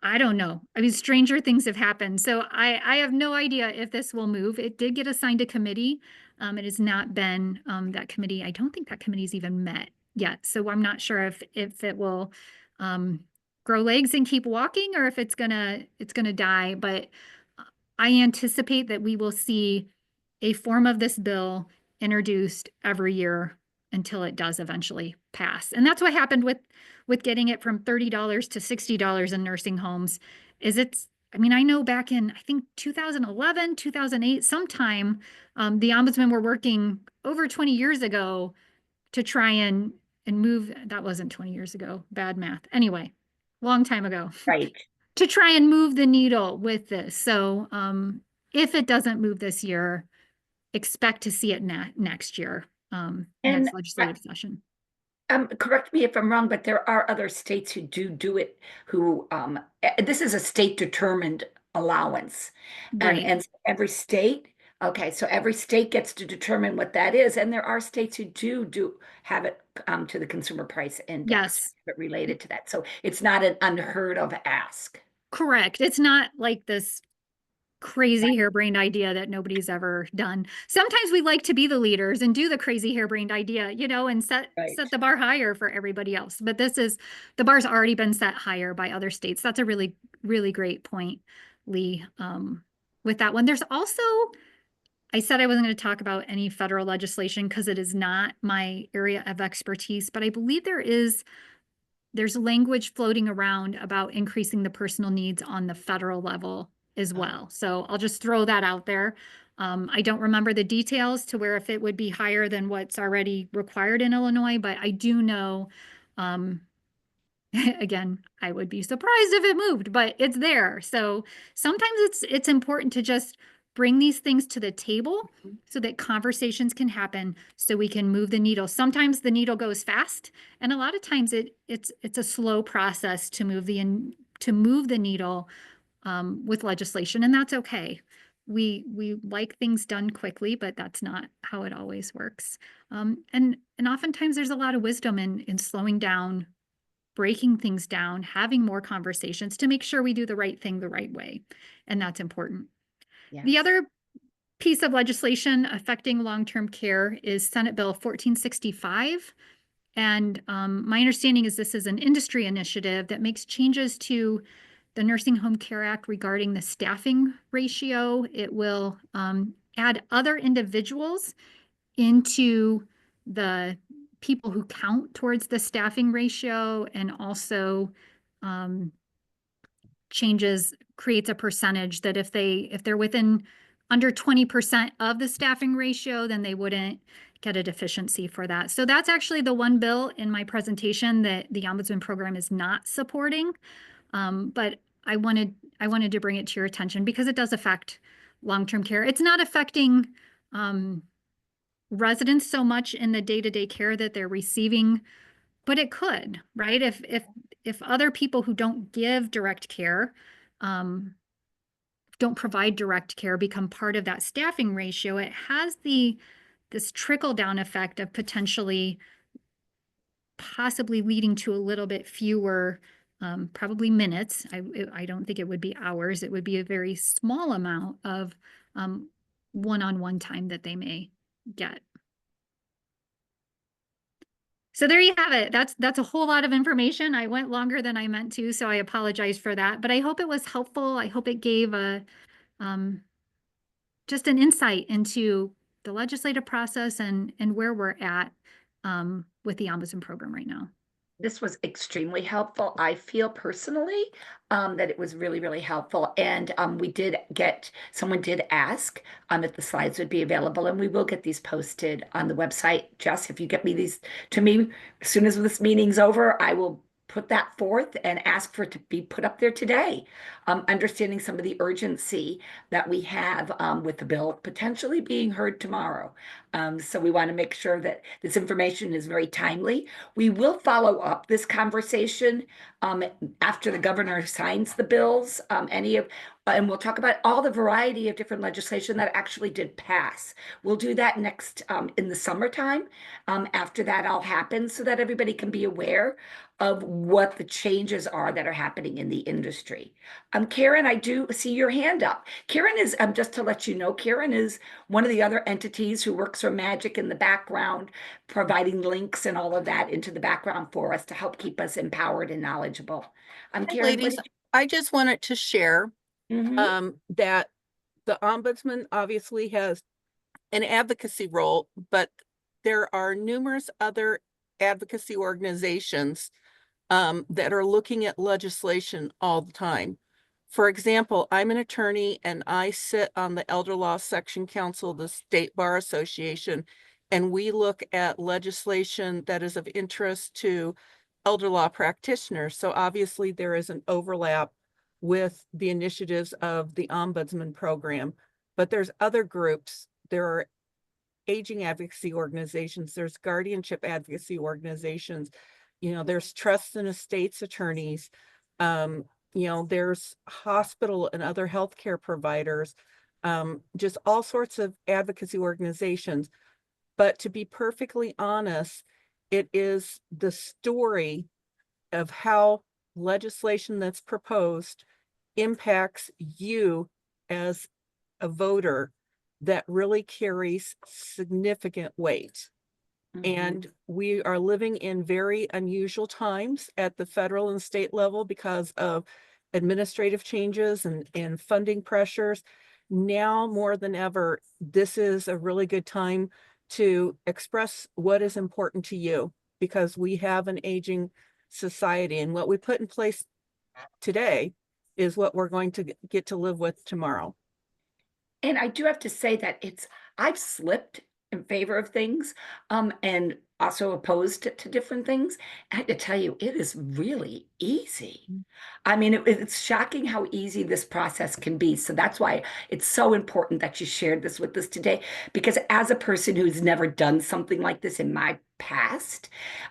I don't know. I mean, stranger things have happened. So I have no idea if this will move. It did get assigned to committee. It has not been that committee. I don't think that committee's even met yet. So I'm not sure if it will grow legs and keep walking, or if it's gonna die. But I anticipate that we will see a form of this bill introduced every year until it does eventually pass. And that's what happened with getting it from $30 to $60 in nursing homes. I mean, I know back in, I think 2011, 2008, sometime, the ombudsman were working over 20 years ago to try and move, that wasn't 20 years ago, bad math. Anyway, long time ago, Right. to try and move the needle with this. So if it doesn't move this year, expect to see it next year, And next legislative session. correct me if I'm wrong, but there are other states who do it, who this is a state determined allowance. And Right. and every state, okay, so every state gets to determine what that is. And there are states who do have it to the consumer price index, Yes, but related to that. So it's not an unheard of ask. correct. It's not like this crazy harebrained idea that nobody's ever done. Sometimes we like to be the leaders and do the crazy harebrained idea, and Right. set the bar higher for everybody else. But the bar's already been set higher by other states. That's a really, really great point, Lee. With that one, there's also, I said I wasn't going to talk about any federal legislation because it is not my area of expertise, but I believe there's language floating around about increasing the personal needs on the federal level as well. So I'll just throw that out there. I don't remember the details to where if it would be higher than what's already required in Illinois, but I do know, um, again, I would be surprised if it moved, but it's there. So sometimes it's important to just bring these things to the table so that conversations can happen so we can move the needle. Sometimes the needle goes fast, and a lot of times it's a slow process to move the needle with legislation, and that's okay. We like things done quickly, but that's not how it always works. And oftentimes there's a lot of wisdom in slowing down, breaking things down, having more conversations to make sure we do the right thing the right way. And that's important. The Yes. other piece of legislation affecting long-term care is Senate Bill 1465. And my understanding is this is an industry initiative that makes changes to the Nursing Home Care Act regarding the staffing ratio. It will add other individuals into the people who count towards the staffing ratio, and also creates a percentage that if they're within under 20% of the staffing ratio, then they wouldn't get a deficiency for that. So that's actually the one bill in my presentation that the Ombudsman Program is not supporting. But I wanted to bring it to your attention because it does affect long-term care. It's not affecting residents so much in the day-to-day care that they're receiving, but it could, right? If other people who don't give direct care, don't provide direct care, become part of that staffing ratio, it has this trickle-down effect of possibly leading to a little bit fewer, probably minutes. I don't think it would be hours. It would be a very small amount of one-on-one time that they may get. So there you have it. That's a whole lot of information. I went longer than I meant to, so I apologize for that. But I hope it was helpful. I hope it gave just an insight into the legislative process and where we're at with the Ombudsman Program right now. This was extremely helpful. I feel personally that it was really, really helpful. And someone did ask if the slides would be available, and we will get these posted on the website. Jess, if you get these to me as soon as this meeting's over, I will put that forth and ask for it to be put up there today. Understanding some of the urgency that we have with the bill potentially being heard tomorrow. So we want to make sure that this information is very timely. We will follow up this conversation after the governor signs the bills, and we'll talk about all the variety of different legislation that actually did pass. We'll do that next in the summertime after that all happens, so that everybody can be aware of what the changes are that are happening in the industry. Karen, I do see your hand up. Karen is, just to let you know, Karen is one of the other entities who works for Magic in the background, providing links and all of that into the background for us to help keep us empowered and knowledgeable. Karen, Ladies, I just wanted to share that the Ombudsman obviously has an advocacy role, but there are numerous other advocacy organizations that are looking at legislation all the time. For example, I'm an attorney and I sit on the Elder Law Section Council of the State Bar Association, and we look at legislation that is of interest to elder law practitioners. So obviously there is an overlap with the initiatives of the Ombudsman Program, but there's other groups. There are aging advocacy organizations, there's guardianship advocacy organizations, there's trust and estates attorneys, there's hospital and other healthcare providers, just all sorts of advocacy organizations. But to be perfectly honest, it is the story of how legislation that's proposed impacts you as a voter that really carries significant weight. And we are living in very unusual times at the federal and state level because of administrative changes and funding pressures. Now more than ever, this is a really good time to express what is important to you, because we have an aging society, and what we put in place today is what we're going to get to live with tomorrow. And I do have to say that I've slipped in favor of things and also opposed to different things. I have to tell you, it is really easy. I mean, it's shocking how easy this process can be. So that's why it's so important that you shared this with us today, because as a person who's never done something like this in my past,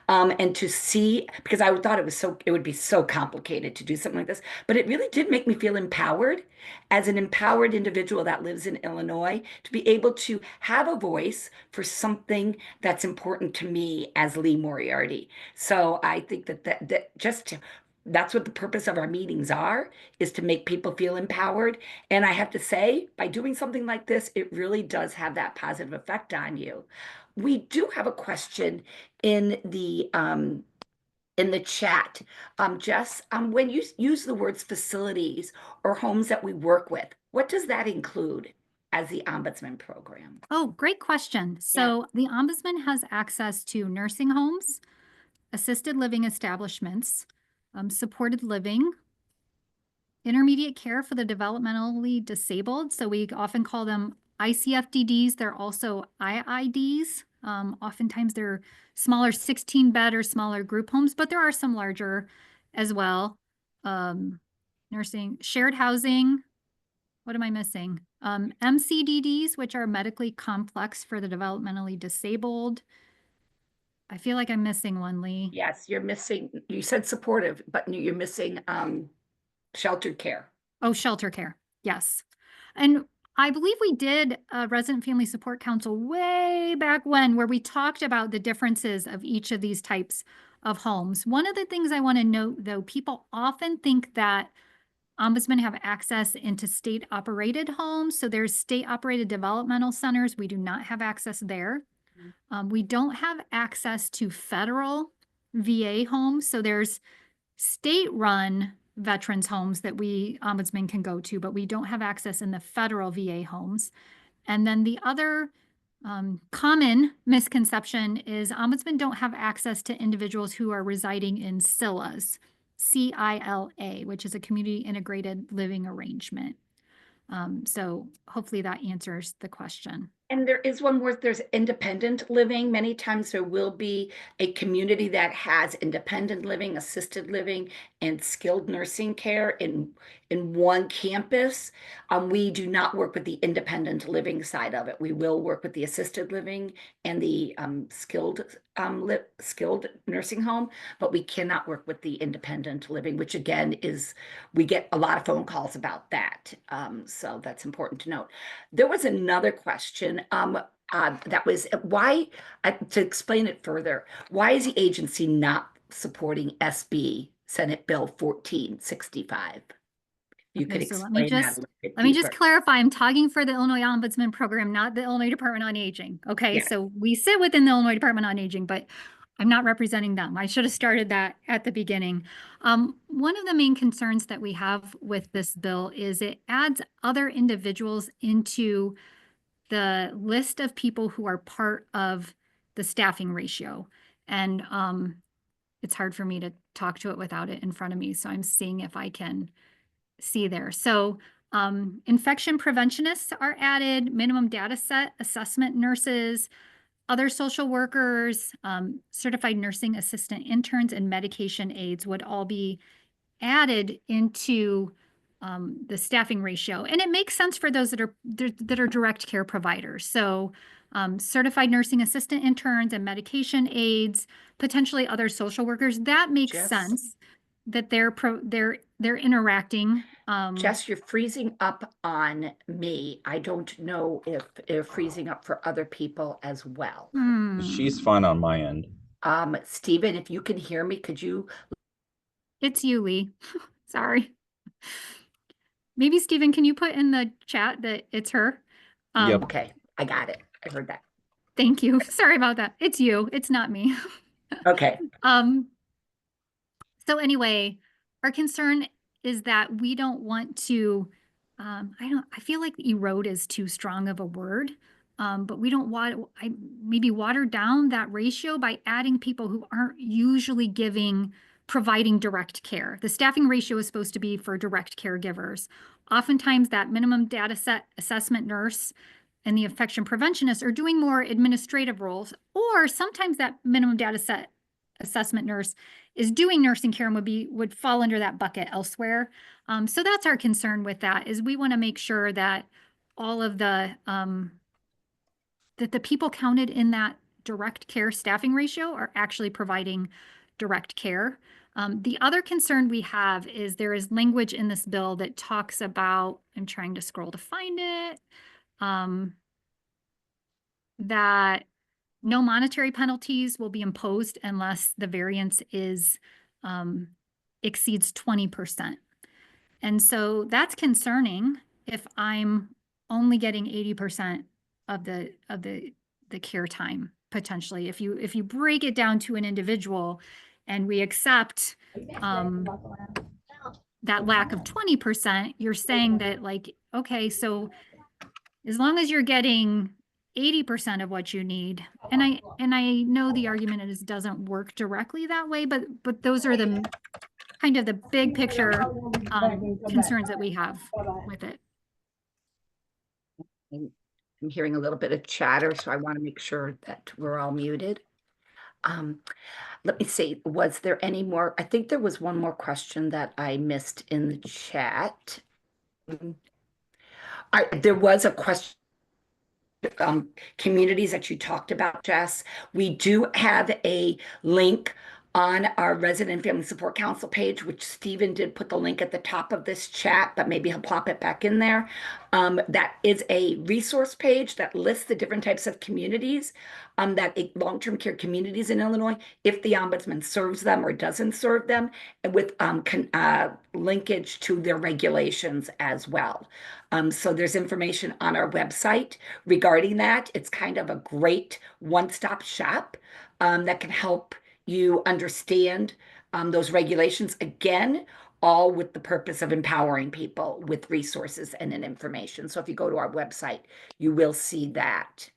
and to see, because I thought it would be so complicated to do something like this, but it really did make me feel empowered as an empowered individual that lives in Illinois, to be able to have a voice for something that's important to me as Lee Moriarty. So I think that's what the purpose of our meetings are, is to make people feel empowered. And I have to say, by doing something like this, it really does have that positive effect on you. We do have a question in the chat. Jess, when you use the words facilities or homes that we work with, what does that include as the Ombudsman Program? Oh, great question. So the Ombudsman has access to nursing homes, assisted living establishments, supported living, intermediate care for the developmentally disabled. So we often call them ICFDDs. They're also IIDs. Oftentimes they're smaller 16-bed or smaller group homes, but there are some larger as well. Nursing, shared housing. What am I missing? MCDDs, which are medically complex for the developmentally disabled. I feel like I'm missing one, Lee. Yes, you're missing, you said supportive, but you're missing sheltered care. Oh, shelter care. Yes. And I believe we did a Resident Family Support Council way back when, where we talked about the differences of each of these types of homes. One of the things I want to note, though, people often think that ombudsmen have access into state operated homes. So there's state operated developmental centers. We do not have access there. We don't have access to federal VA homes. So there's state run veterans homes that we ombudsmen can go to, but we don't have access in the federal VA homes. And then the other common misconception is ombudsmen don't have access to individuals who are residing in CILAs, CILA, which is a community integrated living arrangement. So hopefully that answers the question. And there is one more, there's independent living. Many times there will be a community that has independent living, assisted living, and skilled nursing care in one campus. We do not work with the independent living side of it. We will work with the assisted living and the skilled nursing home, but we cannot work with the independent living, which again is, we get a lot of phone calls about that. So that's important to note. There was another question that was why, to explain it further, why is the agency not supporting SB Senate Bill 1465? You could So explain that. let me just clarify. I'm talking for the Illinois Ombudsman Program, not the Illinois Department on Aging. Okay, Yes. so we sit within the Illinois Department on Aging, but I'm not representing them. I should have started that at the beginning. One of the main concerns that we have with this bill is it adds other individuals into the list of people who are part of the staffing ratio. And it's hard for me to talk to it without it in front of me. So I'm seeing if I can see there. So infection preventionists are added, minimum data set assessment nurses, other social workers, certified nursing assistant interns, and medication aides would all be added into the staffing ratio. And it makes sense for those that are direct care providers. So certified nursing assistant interns and medication aides, potentially other social workers, that makes sense that they're interacting. Jess, you're freezing up on me. I don't know if they're freezing up for other people as well. She's fine on my end. Stephen, if you can hear me, could you? It's you, Lee. Sorry. Maybe Stephen, can you put in the chat that it's her? Yep. Okay, I got it. I heard that. Thank you. Sorry about that. It's you. It's not me. Okay. So anyway, our concern is that we don't want to, I feel like erode is too strong of a word, but we don't want, maybe water down that ratio by adding people who aren't usually providing direct care. The staffing ratio is supposed to be for direct caregivers. Oftentimes that minimum data set assessment nurse and the infection preventionist are doing more administrative roles, or sometimes that minimum data set assessment nurse is doing nursing care and would fall under that bucket elsewhere. So that's our concern with that, is we want to make sure that all of the that the people counted in that direct care staffing ratio are actually providing direct care. The other concern we have is there is language in this bill that talks about, I'm trying to scroll to find it, that no monetary penalties will be imposed unless the variance exceeds 20%. And so that's concerning if I'm only getting 80% of the care time, potentially. If you break it down to an individual and we accept that lack of 20%, you're saying that, like, okay, so as long as you're getting 80% of what you need, and I know the argument is doesn't work directly that way, but those are the kind of the big picture concerns that we have with it. I'm hearing a little bit of chatter, so I want to make sure that we're all muted. Let me see, was there any more? I think there was one more question that I missed in the chat. There was a question, communities that you talked about, Jess. We do have a link on our Resident Family Support Council page, which Stephen did put the link at the top of this chat, but maybe he'll plop it back in there. That is a resource page that lists the different types of communities, that long-term care communities in Illinois, if the ombudsman serves them or doesn't serve them, and with linkage to their regulations as well. So there's information on our website regarding that. It's kind of a great one-stop shop that can help you understand those regulations, again, all with the purpose of empowering people with resources and information. So if you go to our website, you will see that.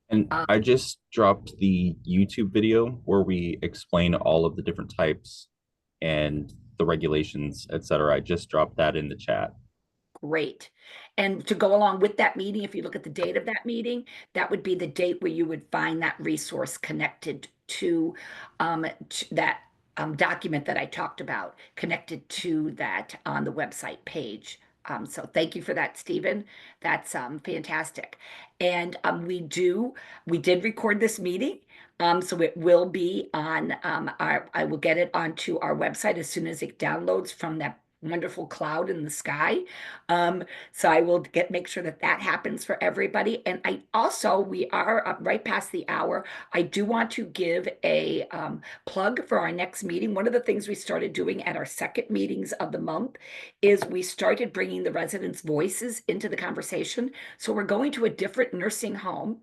And I just dropped the YouTube video where we explain all of the different types and the regulations, etc. I just dropped that in the chat. Great. And to go along with that meeting, if you look at the date of that meeting, that would be the date where you would find that resource connected to that document that I talked about, connected to that on the website page. So thank you for that, Stephen. That's fantastic. And we did record this meeting. So it will be on I will get it onto our website as soon as it downloads from that wonderful cloud in the sky. So I will make sure that that happens for everybody. And we are up right past the hour. I do want to give a plug for our next meeting. One of the things we started doing at our second meetings of the month is we started bringing the residents' voices into the conversation. So we're going to a different nursing home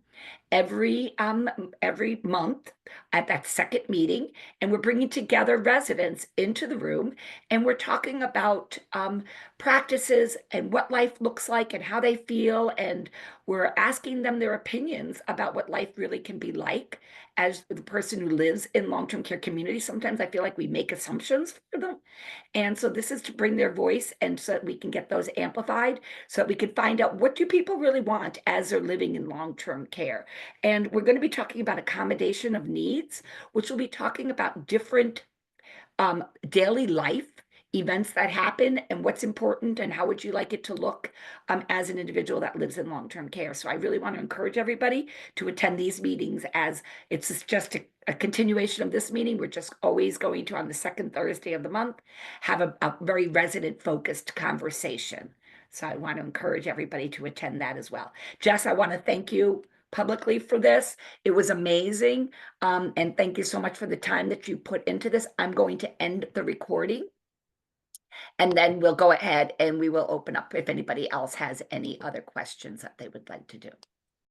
every month at that second meeting, and we're bringing together residents into the room, and we're talking about practices and what life looks like and how they feel, and we're asking them their opinions about what life really can be like as the person who lives in long-term care communities. Sometimes I feel like we make assumptions for them, and so this is to bring their voice, and so that we can get those amplified, so that we can find out what do people really want as they're living in long-term care. And we're going to be talking about accommodation of needs, which will be talking about different daily life events that happen and what's important and how would you like it to look as an individual that lives in long-term care. So I really want to encourage everybody to attend these meetings, as it's just a continuation of this meeting. We're just always going to, on the second Thursday of the month, have a very resident-focused conversation. So I want to encourage everybody to attend that as well. Jess, I want to thank you publicly for this. It was amazing. And thank you so much for the time that you put into this. I'm going to end the recording, and then we'll go ahead and we will open up if anybody else has any other questions that they would like to do.